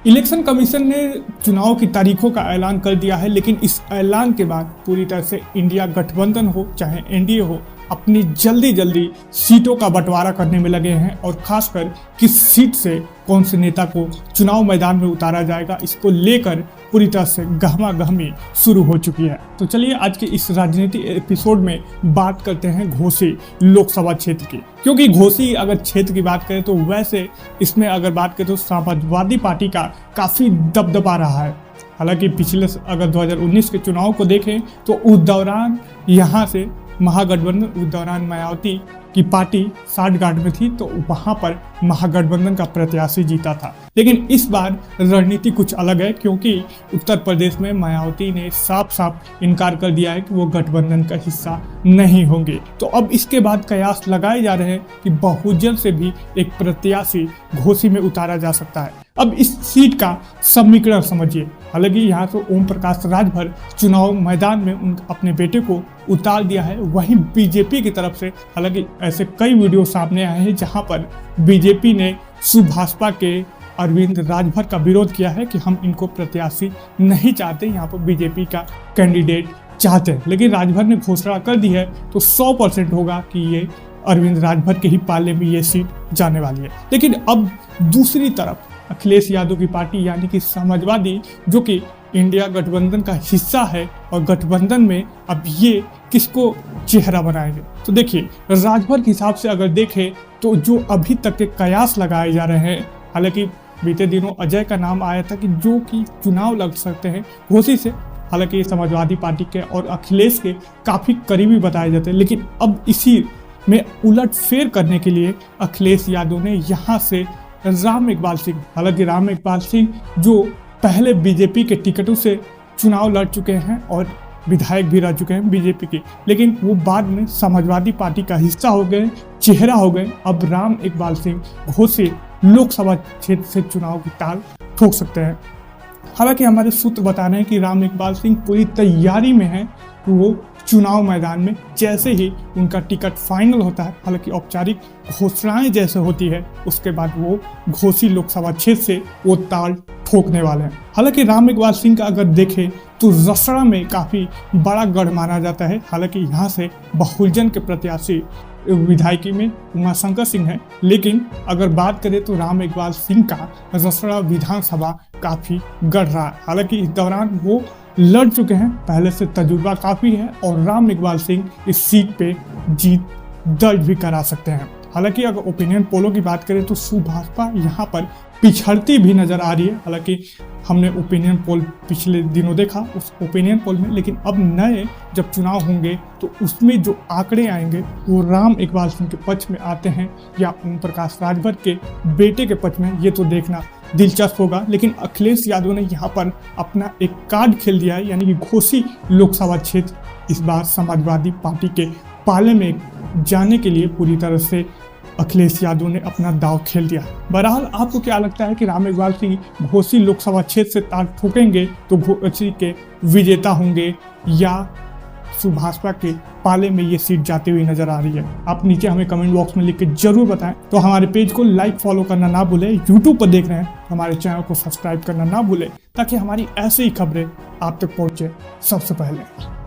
Election commission ने चुनाव की तारीखों का ऐलान कर दिया है, लेकिन इस ऐलान के बाद पूरी तरह से इंडिया गठबंधन हो चाहे एनडीए हो, अपनी जल्दी सीटों का बंटवारा करने में लगे हैं और खासकर किस सीट से कौन से नेता को चुनाव मैदान में उतारा जाएगा, इसको लेकर पूरी तरह से गहमा-गहमी शुरू हो चुकी है। तो चलिए आज के इस राजनीति एपिसोड में बात करते हैं घोसी लोकसभा क्षेत्र की, क्योंकि घोसी अगर क्षेत्र की बात करें तो वैसे इसमें अगर बात करें तो समाजवादी पार्टी का काफ़ी दबदबा रहा है। हालांकि पिछले अगर 2019 के चुनाव को देखें तो उस दौरान यहाँ से महागठबंधन, उस दौरान मायावती की पार्टी साठगांठ में थी, तो वहां पर महागठबंधन का प्रत्याशी जीता था। लेकिन इस बार रणनीति कुछ अलग है, क्योंकि उत्तर प्रदेश में मायावती ने साफ इनकार कर दिया है कि वो गठबंधन का हिस्सा नहीं होंगे। तो अब इसके बाद कयास लगाए जा रहे हैं कि बहुजन से भी एक प्रत्याशी घोसी में उतारा जा सकता है। अब इस सीट का समीकरण समझिए। हालांकि यहाँ तो ओम प्रकाश राजभर चुनाव मैदान में अपने बेटे को उतार दिया है, वहीं बीजेपी की तरफ से हालांकि ऐसे कई वीडियो सामने आए हैं जहां पर बीजेपी ने सुभाषपा के अरविंद राजभर का विरोध किया है कि हम इनको प्रत्याशी नहीं चाहते, यहाँ पर बीजेपी का कैंडिडेट चाहते हैं। लेकिन राजभर ने घोषणा कर दी है तो 100% होगा कि ये अरविंद राजभर के ही पाले में ये सीट जाने वाली है। लेकिन अब दूसरी तरफ अखिलेश यादव की पार्टी यानी कि समाजवादी, जो कि इंडिया गठबंधन का हिस्सा है, और गठबंधन में अब ये किसको चेहरा बनाएंगे। तो देखिए, राजभर के हिसाब से अगर देखें तो जो अभी तक के कयास लगाए जा रहे हैं, हालांकि बीते दिनों अजय का नाम आया था कि जो कि चुनाव लड़ सकते हैं घोसी से, हालांकि समाजवादी पार्टी के और अखिलेश के काफ़ी करीबी बताए जाते हैं। लेकिन अब इसी में उलटफेर करने के लिए अखिलेश यादव ने यहाँ से राम इकबाल सिंह, हालांकि राम इकबाल सिंह जो पहले बीजेपी के टिकटों से चुनाव लड़ चुके हैं और विधायक भी रह चुके हैं बीजेपी के, लेकिन वो बाद में समाजवादी पार्टी का हिस्सा हो गए, चेहरा हो गए। अब राम इकबाल सिंह घोसी लोकसभा क्षेत्र से चुनाव की ताल ठोक सकते हैं। हालांकि हमारे सूत्र बता रहे हैं कि राम इकबाल सिंह पूरी तैयारी में है कि वो चुनाव मैदान में जैसे ही उनका टिकट फाइनल होता है, हालांकि औपचारिक घोषणाएं जैसे होती है, उसके बाद वो घोसी लोकसभा क्षेत्र से वो ताल ठोकने वाले हैं। हालांकि राम इकबाल सिंह का अगर देखें तो रसड़ा में काफ़ी बड़ा गढ़ माना जाता है। हालांकि यहाँ से बहुजन के प्रत्याशी विधायकी में उमाशंकर सिंह है, लेकिन अगर बात करें तो राम इकबाल सिंह का रसड़ा विधानसभा काफ़ी गढ़ रहा है। हालांकि इस दौरान वो लड़ चुके हैं, पहले से तजुर्बा काफ़ी है, और राम इकबाल सिंह इस सीट पे जीत दर्ज भी करा सकते हैं। हालांकि अगर ओपिनियन पोलों की बात करें तो सुभाषपा यहाँ पर पिछड़ती भी नजर आ रही है। हालांकि हमने ओपिनियन पोल पिछले दिनों देखा उस ओपिनियन पोल में, लेकिन अब नए जब चुनाव होंगे तो उसमें जो आंकड़े आएंगे वो राम इकबाल सिंह के पक्ष में आते हैं या ओम प्रकाश राजभर के बेटे के पक्ष में, ये तो देखना दिलचस्प होगा। लेकिन अखिलेश यादव ने यहाँ पर अपना एक कार्ड खेल दिया है, यानी कि घोसी लोकसभा क्षेत्र इस बार समाजवादी पार्टी के पाले में जाने के लिए पूरी तरह से अखिलेश यादव ने अपना दांव खेल दिया। बहरहाल आपको क्या लगता है कि राम इकबाल सिंह घोसी लोकसभा क्षेत्र से ताल ठोकेंगे तो घोसी के विजेता होंगे या सुभाषपा के पाले में ये सीट जाती हुई नजर आ रही है? आप नीचे हमें कमेंट बॉक्स में लिख के जरूर बताएं। तो हमारे पेज को लाइक फॉलो करना ना भूलें, यूट्यूब पर देख रहे हैं तो हमारे चैनल को सब्सक्राइब करना ना भूलें, ताकि हमारी ऐसी ही खबरें आप तक पहुंचे सबसे पहले।